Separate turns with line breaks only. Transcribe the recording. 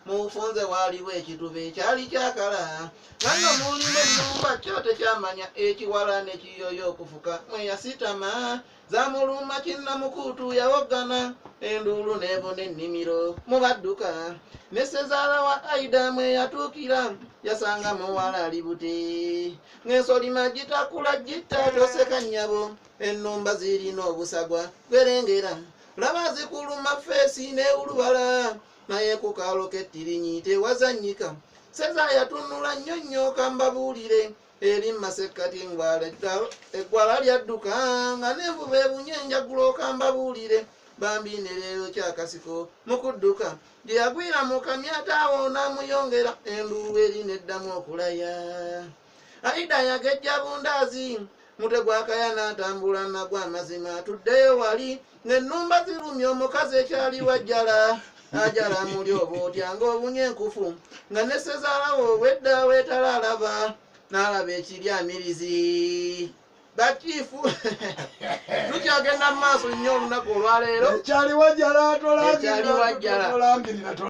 mufunze waliwo ekituba ekyali kyakala nano mulimu ennumba kyo tekyamanya ekiwala nekiyoyo okufuka mweyasitama zamuluma kinnamukuutu yawogana enduulu nebona ennimiro mubadduka ne Sezaala wa Aida mweyatuukira yasanga muwala ali bute ng'ensolima gitakula gitta toseka nnyabo ennumba zirina obusagwa gwerengera laba zikuluma feesi n'ewulubala naye ku kaalo k'ettirinyi tewazannyika Seza yatunula nnyonnyoka mbabuulire eri masekkati eggwala lyadduka nga n'envuba ebunye enjagulooka mbabuulire bambi ne leero kyakasiko mu kudduka gye yagwira mu kamyata awo n'amuyongera enduulu eri neddamu okulaya Aida yagejja bundaazi mutwe gwakaya n'atambula nagwo amazima atuddeyo wali ng'ennumba zirumye omukazi ekyali wajjala ajala muli oba otya ng'obunye enkufu nga ne Sezaala wo obwedda weetala alaba n'alaba ekiryamirizi bakiifu tukyagenda mu maaso nnyo olunaku olwaleero
ekyali wajjala atolangirira